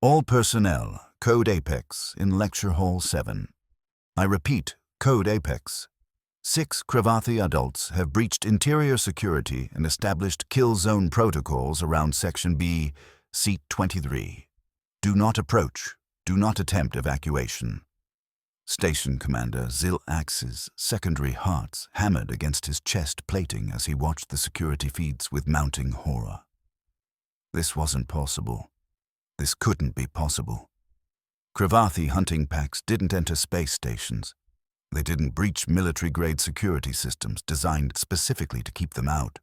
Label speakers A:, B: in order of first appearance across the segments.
A: All personnel, Code Apex, in Lecture Hall 7. I repeat, Code Apex. 6 Cravathi adults have breached interior security and established kill zone protocols around Section B, Seat 23. Do not approach. Do not attempt evacuation. Station Commander Zilax's secondary hearts hammered against his chest plating as he watched the security feeds with mounting horror. This wasn't possible. This couldn't be possible. Cravathi hunting packs didn't enter space stations. They didn't breach military-grade security systems designed specifically to keep them out.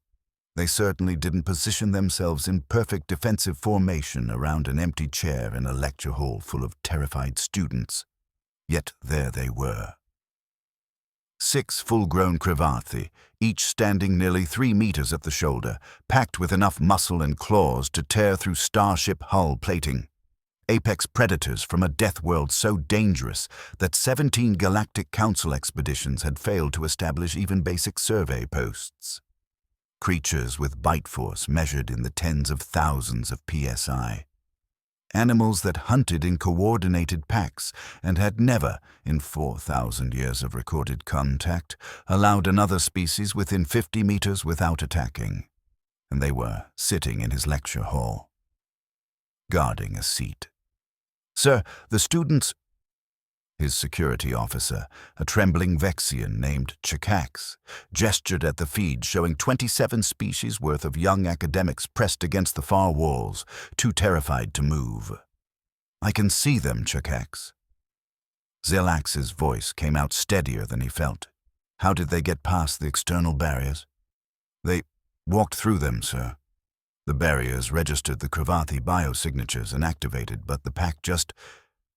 A: They certainly didn't position themselves in perfect defensive formation around an empty chair in a lecture hall full of terrified students. Yet there they were. 6 full-grown Cravathi, each standing nearly 3 meters at the shoulder, packed with enough muscle and claws to tear through starship hull plating. Apex predators from a death world so dangerous that 17 Galactic Council expeditions had failed to establish even basic survey posts. Creatures with bite force measured in the tens of thousands of PSI. Animals that hunted in coordinated packs and had never, in 4,000 years of recorded contact, allowed another species within 50 meters without attacking. And they were sitting in his lecture hall, guarding a seat. "Sir, the students—" His security officer, a trembling Vexian named Chikax, gestured at the feed showing 27 species worth of young academics pressed against the far walls, too terrified to move. "I can see them, Chikax." Zilax's voice came out steadier than he felt. "How did they get past the external barriers?" "They walked through them, sir. The barriers registered the Cravathi biosignatures and activated, but the pack just—"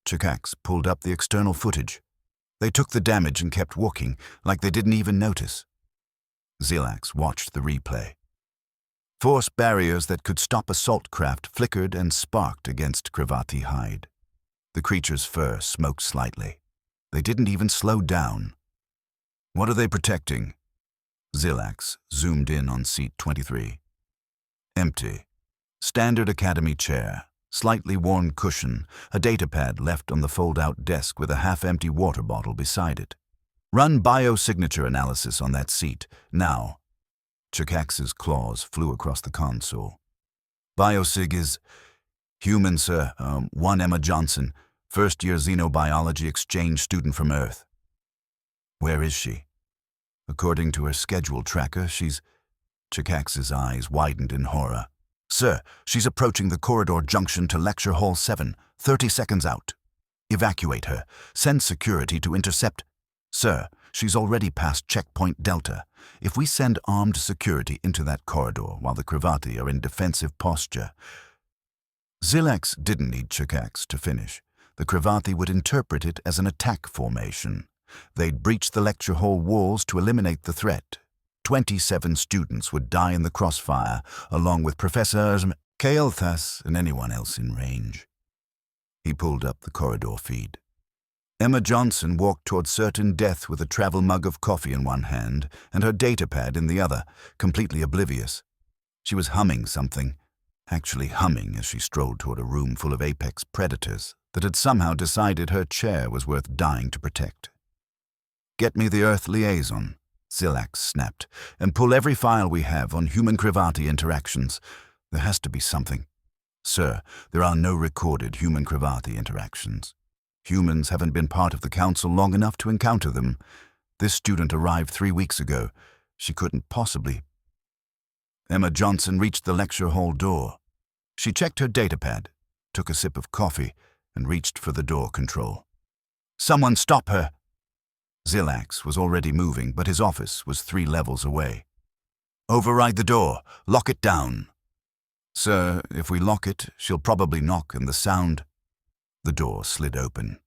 A: Chikax pulled up the external footage. "They took the damage and kept walking, like they didn't even notice." Zilax watched the replay. Force barriers that could stop assault craft flickered and sparked against Cravathi hide. The creature's fur smoked slightly. They didn't even slow down. "What are they protecting?" Zilax zoomed in on seat 23. Empty. Standard academy chair, slightly worn cushion, a datapad left on the fold-out desk with a half-empty water bottle beside it. "Run biosignature analysis on that seat, now." Chikax's claws flew across the console. "Biosig is human, sir. 1 Emma Johnson, first-year xenobiology exchange student from Earth." "Where is she?" "According to her schedule tracker, she's—" Chikax's eyes widened in horror. "Sir, she's approaching the corridor junction to Lecture Hall 7, 30 seconds out. Evacuate her. Send security to intercept—" "Sir, she's already past checkpoint Delta. If we send armed security into that corridor while the Cravathi are in defensive posture—" Zilax didn't need Chikax to finish. The Cravathi would interpret it as an attack formation. They'd breach the lecture hall walls to eliminate the threat. 27 students would die in the crossfire, along with Professors Kael'thas and anyone else in range. He pulled up the corridor feed. Emma Johnson walked toward certain death with a travel mug of coffee in one hand and her datapad in the other, completely oblivious. She was humming something, actually humming as she strolled toward a room full of apex predators that had somehow decided her chair was worth dying to protect. "Get me the Earth liaison," Zilax snapped, "and pull every file we have on human Cravathi interactions. There has to be something." "Sir, there are no recorded human Cravathi interactions. Humans haven't been part of the Council long enough to encounter them. This student arrived 3 weeks ago. She couldn't possibly—" Emma Johnson reached the lecture hall door. She checked her datapad, took a sip of coffee, and reached for the door control. "Someone stop her!" Zilax was already moving, but his office was 3 levels away. "Override the door. Lock it down." "Sir, if we lock it, she'll probably knock and the sound—" The door slid open.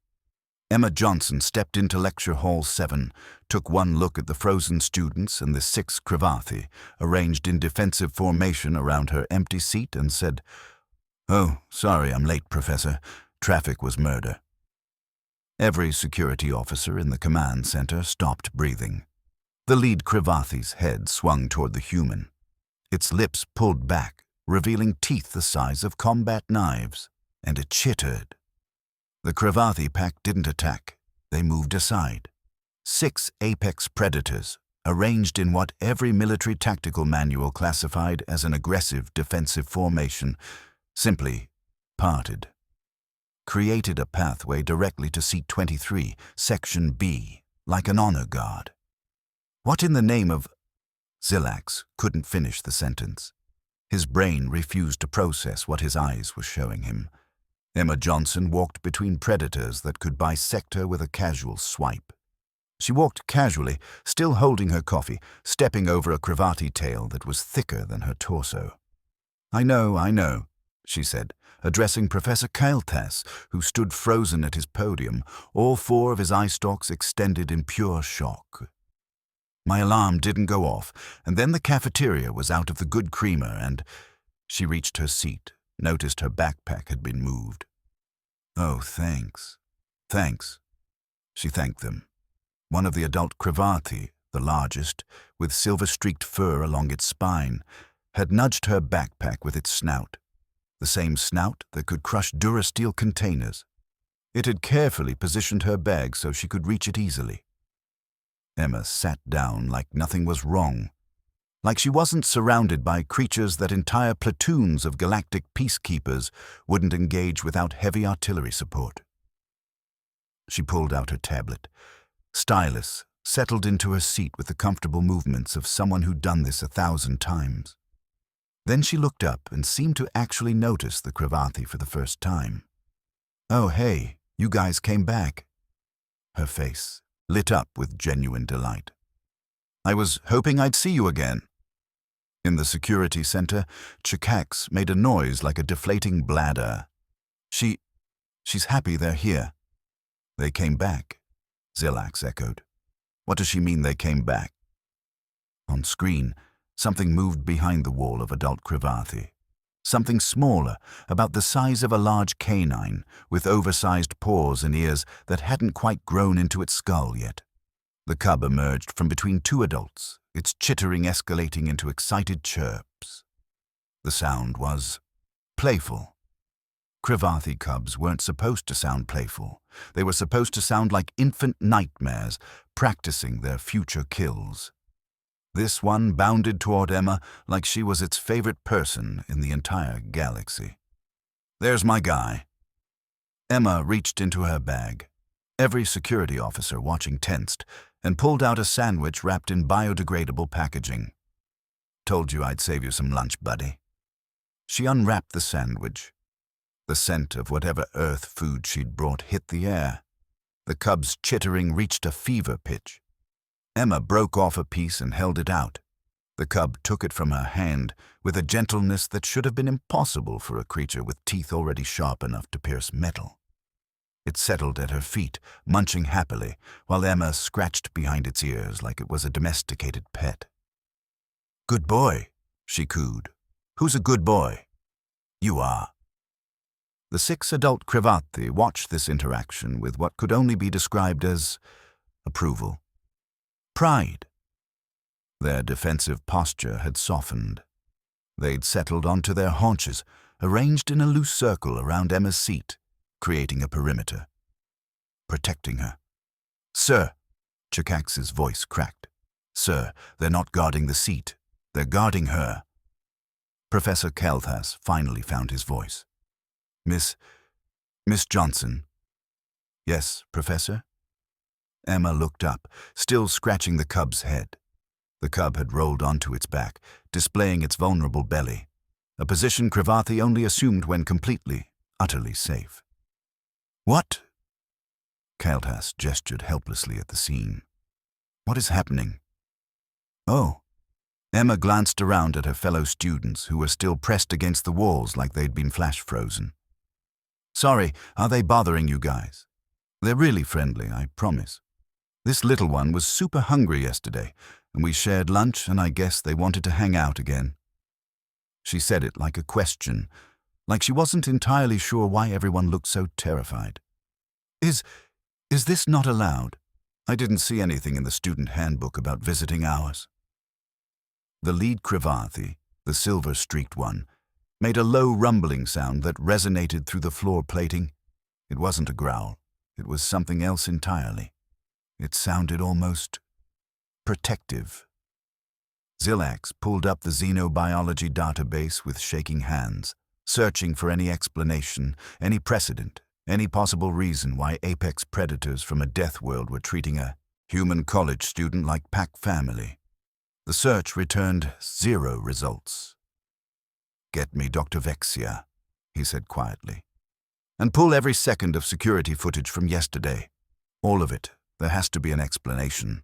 A: Emma Johnson stepped into Lecture Hall 7, took one look at the frozen students and the 6 Cravathi, arranged in defensive formation around her empty seat, and said, "Oh, sorry I'm late, Professor. Traffic was murder." Every security officer in the command center stopped breathing. The lead Cravathi's head swung toward the human. Its lips pulled back, revealing teeth the size of combat knives. and it chittered. The Cravathi pack didn't attack. They moved aside. 6 apex predators, arranged in what every military tactical manual classified as an aggressive defensive formation, simply parted. Created a pathway directly to Seat 23, Section B, like an honor guard. What in the name of... Xilax couldn't finish the sentence. His brain refused to process what his eyes were showing him. Emma Johnson walked between predators that could bisect her with a casual swipe. She walked casually, still holding her coffee, stepping over a Cravathi tail that was thicker than her torso. I know, she said, addressing Professor Kael'thas, who stood frozen at his podium, all 4 of his eye stalks extended in pure shock. My alarm didn't go off, and then the cafeteria was out of the good creamer, and she reached her seat, noticed her backpack had been moved. Oh, thanks. Thanks. She thanked them. One of the adult Cravathi, the largest, with silver-streaked fur along its spine, had nudged her backpack with its snout, the same snout that could crush Durasteel containers. It had carefully positioned her bag so she could reach it easily. Emma sat down like nothing was wrong, like she wasn't surrounded by creatures that entire platoons of galactic peacekeepers wouldn't engage without heavy artillery support. She pulled out her tablet. Stylus settled into her seat with the comfortable movements of someone who'd done this 1,000 times. Then she looked up and seemed to actually notice the Cravathi for the first time. Oh, hey, you guys came back. Her face lit up with genuine delight. I was hoping I'd see you again. In the security center, Chikax made a noise like a deflating bladder. She's happy they're here. They came back, Xilax echoed. What does she mean they came back? On screen, something moved behind the wall of adult Cravathi. Something smaller, about the size of a large canine, with oversized paws and ears that hadn't quite grown into its skull yet. The cub emerged from between 2 adults, its chittering escalating into excited chirps. The sound was playful. Cravathi cubs weren't supposed to sound playful. They were supposed to sound like infant nightmares, practicing their future kills. This one bounded toward Emma like she was its favorite person in the entire galaxy. There's my guy. Emma reached into her bag, every security officer watching tensed, and pulled out a sandwich wrapped in biodegradable packaging. Told you I'd save you some lunch, buddy. She unwrapped the sandwich. The scent of whatever Earth food she'd brought hit the air. The cub's chittering reached a fever pitch. Emma broke off a piece and held it out. The cub took it from her hand with a gentleness that should have been impossible for a creature with teeth already sharp enough to pierce metal. It settled at her feet, munching happily, while Emma scratched behind its ears like it was a domesticated pet. Good boy, she cooed. Who's a good boy? You are. The 6 adult Cravathi watched this interaction with what could only be described as approval. Pride. Their defensive posture had softened. They'd settled onto their haunches, arranged in a loose circle around Emma's seat, creating a perimeter, protecting her. Sir, Chikax's voice cracked. Sir, they're not guarding the seat. They're guarding her. Professor Kael'thas finally found his voice. Miss Johnson. Yes, Professor? Emma looked up, still scratching the cub's head. The cub had rolled onto its back, displaying its vulnerable belly, a position Cravathi only assumed when completely, utterly safe. What? Kael'thas gestured helplessly at the scene. What is happening? Oh. Emma glanced around at her fellow students who were still pressed against the walls like they'd been flash-frozen. Sorry, are they bothering you guys? They're really friendly, I promise. This little one was super hungry yesterday, and we shared lunch, and I guess they wanted to hang out again. She said it like a question, like she wasn't entirely sure why everyone looked so terrified. Is this not allowed? I didn't see anything in the student handbook about visiting hours. The lead Cravathi, the silver-streaked one, made a low rumbling sound that resonated through the floor plating. It wasn't a growl. It was something else entirely. It sounded almost protective. Zilax pulled up the xenobiology database with shaking hands, searching for any explanation, any precedent, any possible reason why apex predators from a death world were treating a human college student like pack family. The search returned 0 results. "Get me Dr. Vexia," he said quietly. "And pull every second of security footage from yesterday. All of it. There has to be an explanation."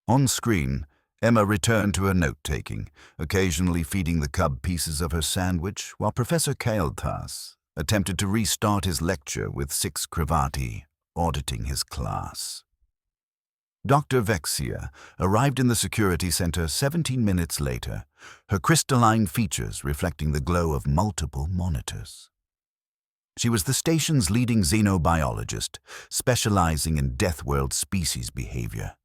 A: On screen, Emma returned to her note-taking, occasionally feeding the cub pieces of her sandwich, while Professor Kael'thas attempted to restart his lecture with 6 Krivati auditing his class. Dr. Vexia arrived in the security center 17 minutes later, her crystalline features reflecting the glow of multiple monitors. She was the station's leading xenobiologist, specializing in Death World species behavior.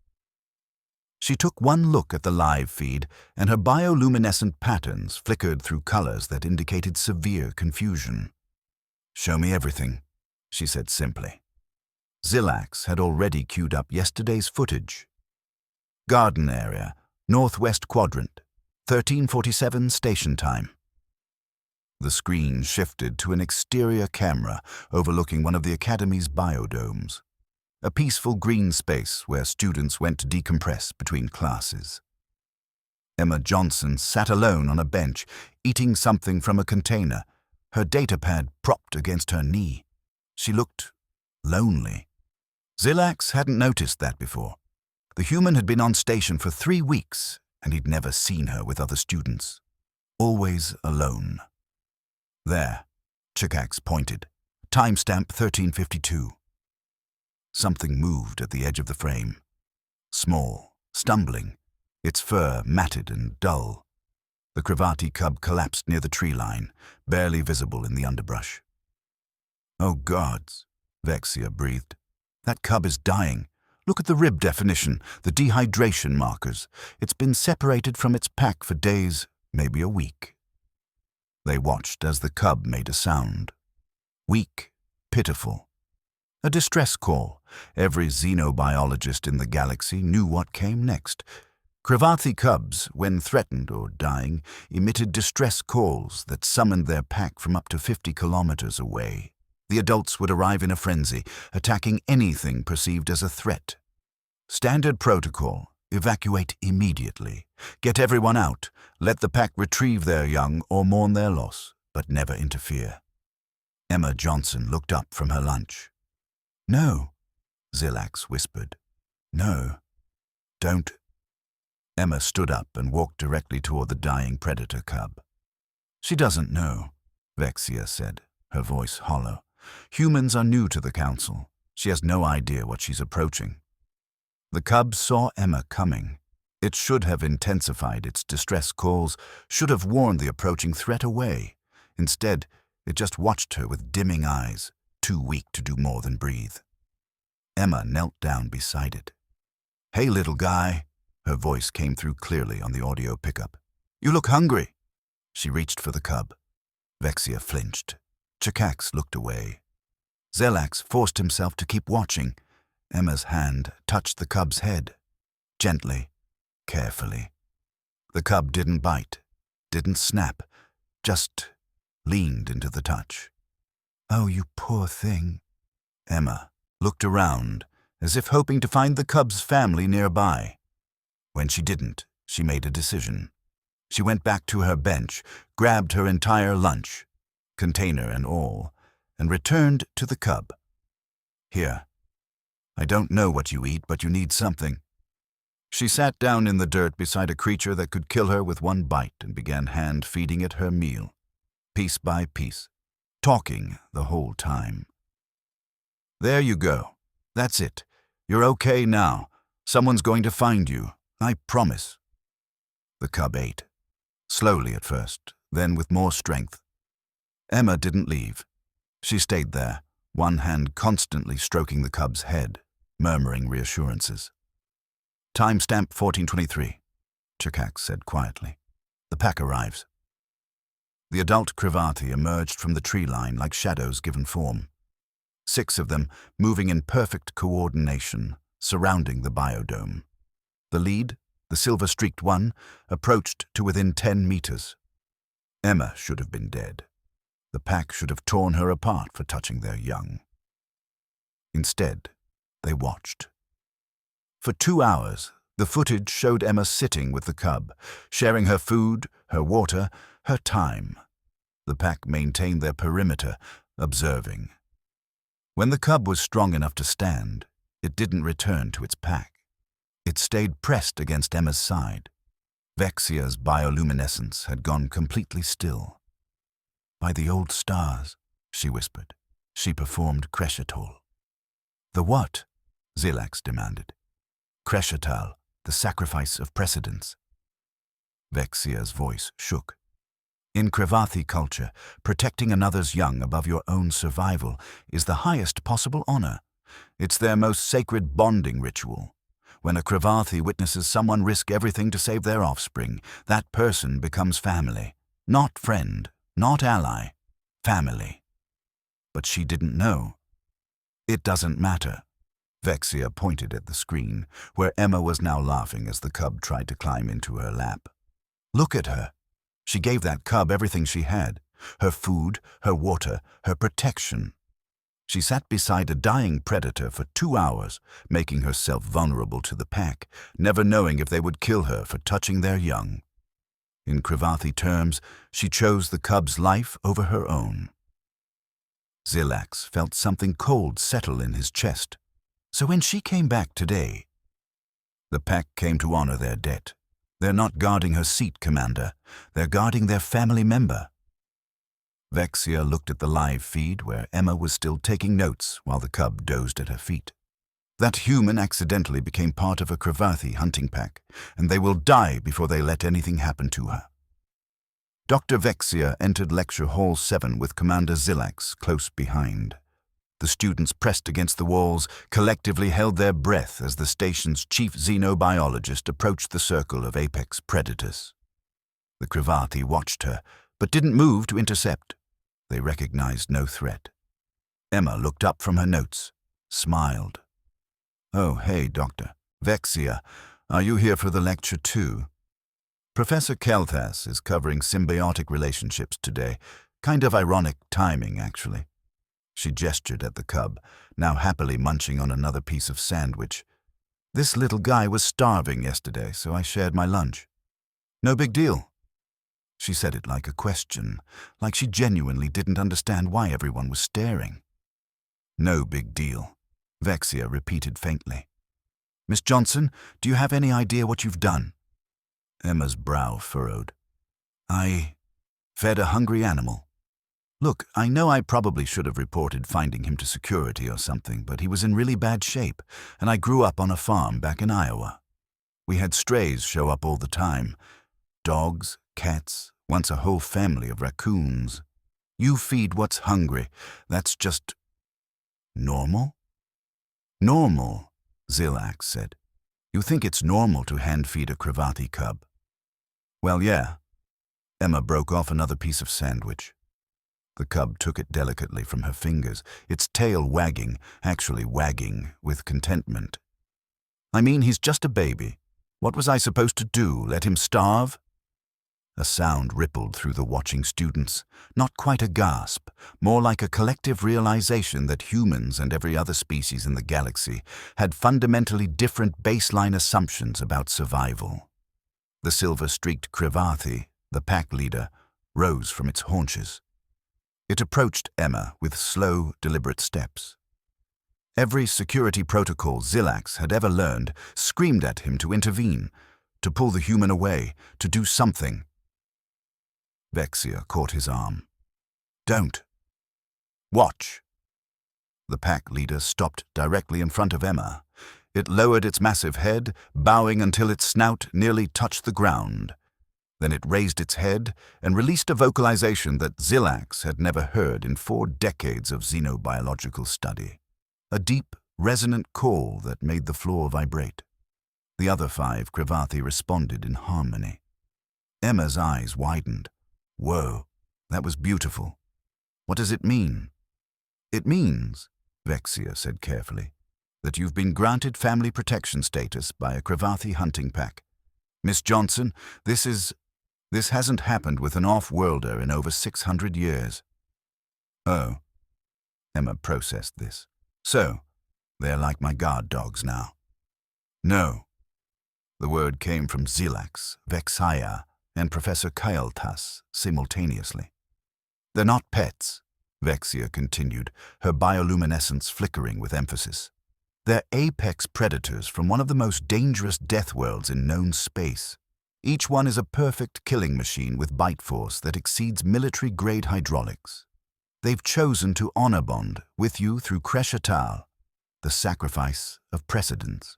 A: She took one look at the live feed, and her bioluminescent patterns flickered through colors that indicated severe confusion. "Show me everything," she said simply. Zilax had already queued up yesterday's footage. "Garden area, northwest quadrant, 13:47 station time." The screen shifted to an exterior camera overlooking one of the Academy's biodomes, a peaceful green space where students went to decompress between classes. Emma Johnson sat alone on a bench, eating something from a container, her datapad propped against her knee. She looked lonely. Zilax hadn't noticed that before. The human had been on station for 3 weeks, and he'd never seen her with other students. Always alone. "There," Chikax pointed. "Timestamp 13:52. Something moved at the edge of the frame. Small, stumbling, its fur matted and dull. The Krivati cub collapsed near the tree line, barely visible in the underbrush. "Oh gods," Vexia breathed. "That cub is dying. Look at the rib definition, the dehydration markers. It's been separated from its pack for days, maybe a week." They watched as the cub made a sound. Weak, pitiful. A distress call. Every xenobiologist in the galaxy knew what came next. Krivati cubs, when threatened or dying, emitted distress calls that summoned their pack from up to 50 kilometers away. The adults would arrive in a frenzy, attacking anything perceived as a threat. Standard protocol: evacuate immediately. Get everyone out. Let the pack retrieve their young or mourn their loss, but never interfere. Emma Johnson looked up from her lunch. "No," Zilax whispered. "No. Don't." Emma stood up and walked directly toward the dying predator cub. "She doesn't know," Vexia said, her voice hollow. "Humans are new to the Council. She has no idea what she's approaching." The cub saw Emma coming. It should have intensified its distress calls, should have warned the approaching threat away. Instead, it just watched her with dimming eyes, too weak to do more than breathe. Emma knelt down beside it. "Hey, little guy," her voice came through clearly on the audio pickup. "You look hungry." She reached for the cub. Vexia flinched. Chikax looked away. Zilax forced himself to keep watching. Emma's hand touched the cub's head. Gently, carefully. The cub didn't bite, didn't snap, just leaned into the touch. "Oh, you poor thing." Emma looked around, as if hoping to find the cub's family nearby. When she didn't, she made a decision. She went back to her bench, grabbed her entire lunch, container and all, and returned to the cub. "Here. I don't know what you eat, but you need something." She sat down in the dirt beside a creature that could kill her with one bite and began hand-feeding it her meal, piece by piece, talking the whole time. "There you go. That's it. You're okay now. Someone's going to find you. I promise." The cub ate. Slowly at first, then with more strength. Emma didn't leave. She stayed there, one hand constantly stroking the cub's head, murmuring reassurances. "Timestamp 14:23, Chikax said quietly. "The pack arrives." The adult Krivathi emerged from the tree line like shadows given form. 6 of them moving in perfect coordination, surrounding the biodome. The lead, the silver-streaked one, approached to within 10 meters. Emma should have been dead. The pack should have torn her apart for touching their young. Instead, they watched. For 2 hours, the footage showed Emma sitting with the cub, sharing her food, her water, her time. The pack maintained their perimeter, observing. When the cub was strong enough to stand, it didn't return to its pack. It stayed pressed against Emma's side. Vexia's bioluminescence had gone completely still. "By the old stars," she whispered. She performed Kreshetal. "The what?" Zilax demanded. "Kreshetal, the sacrifice of precedence." Vexia's voice shook. In Krivathi culture, protecting another's young above your own survival is the highest possible honor. It's their most sacred bonding ritual. When a Krivathi witnesses someone risk everything to save their offspring, that person becomes family. Not friend, not ally, family. But she didn't know. "It doesn't matter." Vexia pointed at the screen, where Emma was now laughing as the cub tried to climb into her lap. "Look at her. She gave that cub everything she had, her food, her water, her protection. She sat beside a dying predator for 2 hours, making herself vulnerable to the pack, never knowing if they would kill her for touching their young. In Krivathi terms, she chose the cub's life over her own." Zilax felt something cold settle in his chest. "So when she came back today..." "The pack came to honor their debt. They're not guarding her seat, Commander. They're guarding their family member." Vexia looked at the live feed where Emma was still taking notes while the cub dozed at her feet. "That human accidentally became part of a Krivathi hunting pack, and they will die before they let anything happen to her." Dr. Vexia entered Lecture Hall 7 with Commander Zilax close behind. The students pressed against the walls, collectively held their breath as the station's chief xenobiologist approached the circle of apex predators. The Krivathi watched her, but didn't move to intercept. They recognized no threat. Emma looked up from her notes, smiled. "Oh, hey, Doctor. Vexia, are you here for the lecture too? Professor Kelthas is covering symbiotic relationships today. Kind of ironic timing, actually." She gestured at the cub, now happily munching on another piece of sandwich. "This little guy was starving yesterday, so I shared my lunch. No big deal." She said it like a question, like she genuinely didn't understand why everyone was staring. "No big deal," Vexia repeated faintly. "Miss Johnson, do you have any idea what you've done?" Emma's brow furrowed. "I fed a hungry animal. Look, I know I probably should have reported finding him to security or something, but he was in really bad shape, and I grew up on a farm back in Iowa. We had strays show up all the time. Dogs, cats, once a whole family of raccoons. You feed what's hungry. That's just... normal?" "Normal," Zilax said. "You think it's normal to hand-feed a Krivathi cub?" "Well, yeah." Emma broke off another piece of sandwich. The cub took it delicately from her fingers, its tail wagging, actually wagging, with contentment. "I mean, he's just a baby. What was I supposed to do, let him starve?" A sound rippled through the watching students, not quite a gasp, more like a collective realization that humans and every other species in the galaxy had fundamentally different baseline assumptions about survival. The silver-streaked Krivathi, the pack leader, rose from its haunches. It approached Emma with slow, deliberate steps. Every security protocol Zilax had ever learned screamed at him to intervene, to pull the human away, to do something. Vexia caught his arm. "Don't. Watch." The pack leader stopped directly in front of Emma. It lowered its massive head, bowing until its snout nearly touched the ground. Then it raised its head and released a vocalization that Zilax had never heard in 4 decades of xenobiological study. A deep, resonant call that made the floor vibrate. The other 5 Krivathi responded in harmony. Emma's eyes widened. Whoa, That was beautiful. What does it mean? It means, Vexia said carefully, that you've been granted family protection status by a Cravathi hunting pack. Miss Johnson, this hasn't happened with an off-worlder in over 600 years. Oh, Emma processed this. So, they're like my guard dogs now. No. The word came from Zilax, Vexia, and Professor Kael'thas simultaneously. They're not pets, Vexia continued, her bioluminescence flickering with emphasis. They're apex predators from one of the most dangerous death worlds in known space. Each one is a perfect killing machine with bite force that exceeds military-grade hydraulics. They've chosen to honor bond with you through Kreshatal, the sacrifice of precedence.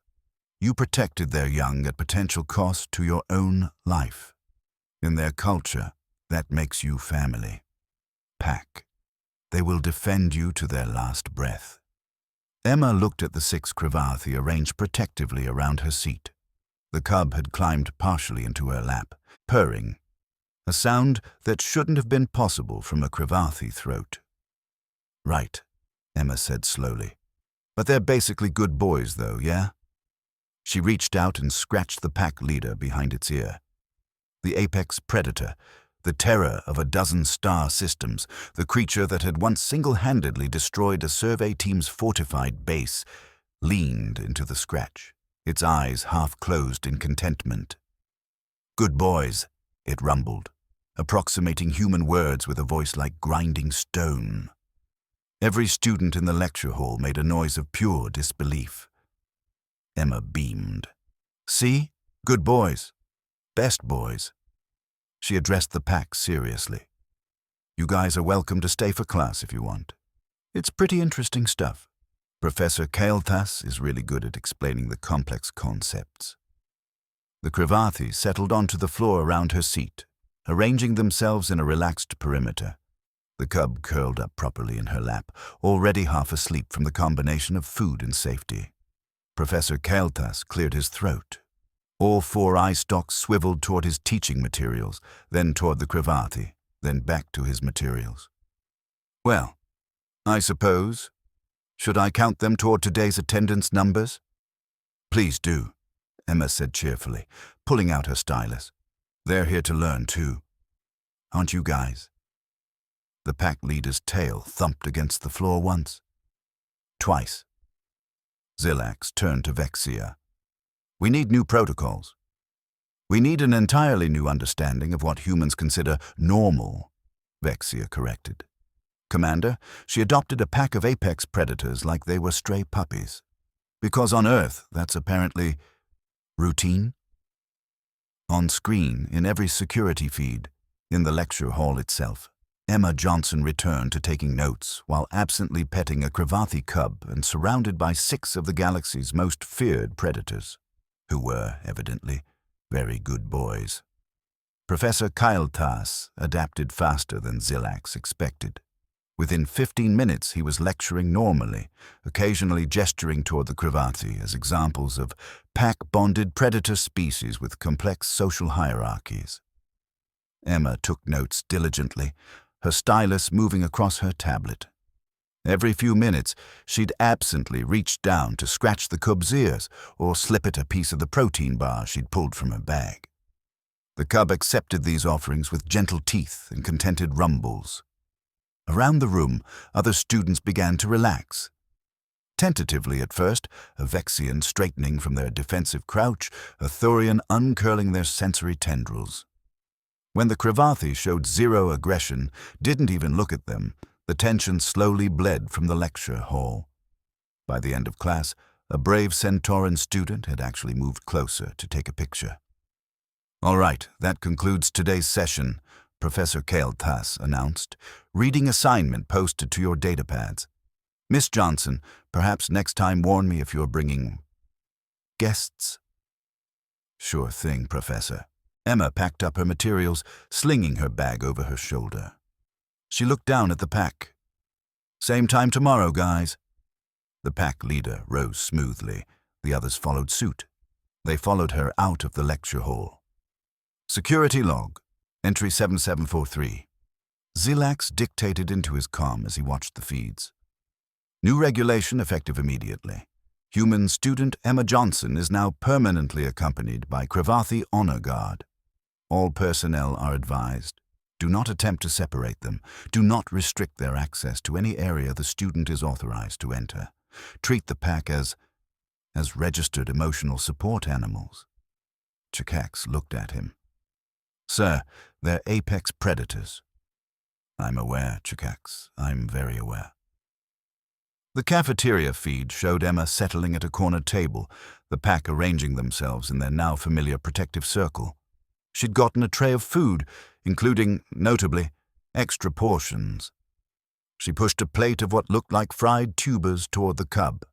A: You protected their young at potential cost to your own life. In their culture, that makes you family. Pack. They will defend you to their last breath. Emma looked at the 6 Cravathi arranged protectively around her seat. The cub had climbed partially into her lap, purring, a sound that shouldn't have been possible from a Cravathi throat. Right, Emma said slowly. But they're basically good boys, though, yeah? She reached out and scratched the pack leader behind its ear. The apex predator, the terror of a dozen star systems, the creature that had once single-handedly destroyed a survey team's fortified base, leaned into the scratch, its eyes half-closed in contentment. Good boys, it rumbled, approximating human words with a voice like grinding stone. Every student in the lecture hall made a noise of pure disbelief. Emma beamed. See? Good boys. Best boys. She addressed the pack seriously. You guys are welcome to stay for class if you want. It's pretty interesting stuff. Professor Kael'thas is really good at explaining the complex concepts. The Cravathi settled onto the floor around her seat, arranging themselves in a relaxed perimeter. The cub curled up properly in her lap, already half asleep from the combination of food and safety. Professor Kael'thas cleared his throat. All 4 eye stalks swiveled toward his teaching materials, then toward the Cravathi, then back to his materials. Well, I suppose, should I count them toward today's attendance numbers? Please do, Emma said cheerfully, pulling out her stylus. They're here to learn, too. Aren't you guys? The pack leader's tail thumped against the floor once. Twice. Zilax turned to Vexia. We need new protocols. We need an entirely new understanding of what humans consider normal, Vexia corrected. Commander, she adopted a pack of apex predators like they were stray puppies. Because on Earth, that's apparently routine. On screen, in every security feed, in the lecture hall itself, Emma Johnson returned to taking notes while absently petting a Cravathi cub and surrounded by 6 of the galaxy's most feared predators, who were, evidently, very good boys. Professor Kael'thas adapted faster than Zilax expected. Within 15 minutes, he was lecturing normally, occasionally gesturing toward the Cravathi as examples of pack-bonded predator species with complex social hierarchies. Emma took notes diligently, her stylus moving across her tablet. Every few minutes, she'd absently reach down to scratch the cub's ears or slip it a piece of the protein bar she'd pulled from her bag. The cub accepted these offerings with gentle teeth and contented rumbles. Around the room, other students began to relax. Tentatively at first, a Vexian straightening from their defensive crouch, a Thurian uncurling their sensory tendrils. When the Cravathi showed zero aggression, didn't even look at them, the tension slowly bled from the lecture hall. By the end of class, a brave Centauran student had actually moved closer to take a picture. All right, that concludes today's session, Professor Kael'thas announced, reading assignment posted to your datapads. Miss Johnson, perhaps next time warn me if you're bringing guests. Sure thing, Professor. Emma packed up her materials, slinging her bag over her shoulder. She looked down at the pack. Same time tomorrow, guys. The pack leader rose smoothly. The others followed suit. They followed her out of the lecture hall. Security log. Entry 7743. Zilax dictated into his comm as he watched the feeds. New regulation effective immediately. Human student Emma Johnson is now permanently accompanied by Cravathi Honor Guard. All personnel are advised. Do not attempt to separate them. Do not restrict their access to any area the student is authorized to enter. Treat the pack as registered emotional support animals. Chikax looked at him. Sir, they're apex predators. I'm aware, Chikax. I'm very aware. The cafeteria feed showed Emma settling at a corner table, the pack arranging themselves in their now familiar protective circle. She'd gotten a tray of food, including, notably, extra portions. She pushed a plate of what looked like fried tubers toward the cub.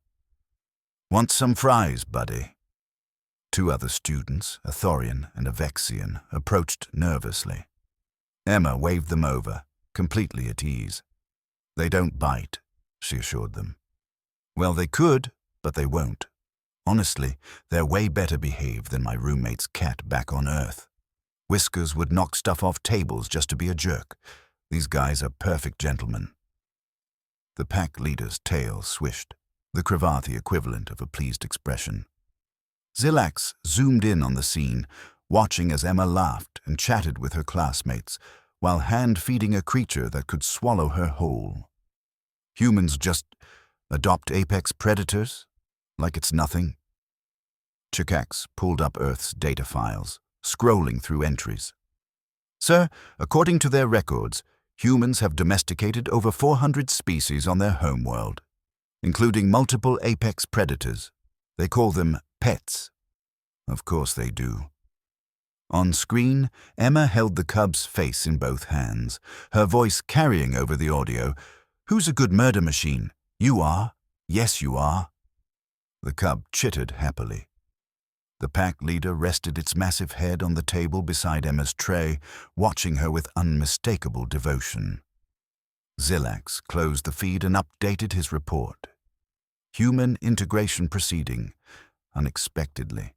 A: Want some fries, buddy? Two other students, a Thorian and a Vexian, approached nervously. Emma waved them over, completely at ease. They don't bite, she assured them. Well, they could, but they won't. Honestly, they're way better behaved than my roommate's cat back on Earth. Whiskers would knock stuff off tables just to be a jerk. These guys are perfect gentlemen. The pack leader's tail swished, the Cravathi equivalent of a pleased expression. Zilax zoomed in on the scene, watching as Emma laughed and chatted with her classmates, while hand-feeding a creature that could swallow her whole. Humans just adopt apex predators? Like it's nothing? Chikax pulled up Earth's data files, scrolling through entries. Sir, according to their records, humans have domesticated over 400 species on their homeworld, including multiple apex predators. They call them pets. Of course they do. On screen, Emma held the cub's face in both hands, her voice carrying over the audio. Who's a good murder machine? You are. Yes, you are. The cub chittered happily. The pack leader rested its massive head on the table beside Emma's tray, watching her with unmistakable devotion. Zilax closed the feed and updated his report. Human integration proceeding, unexpectedly.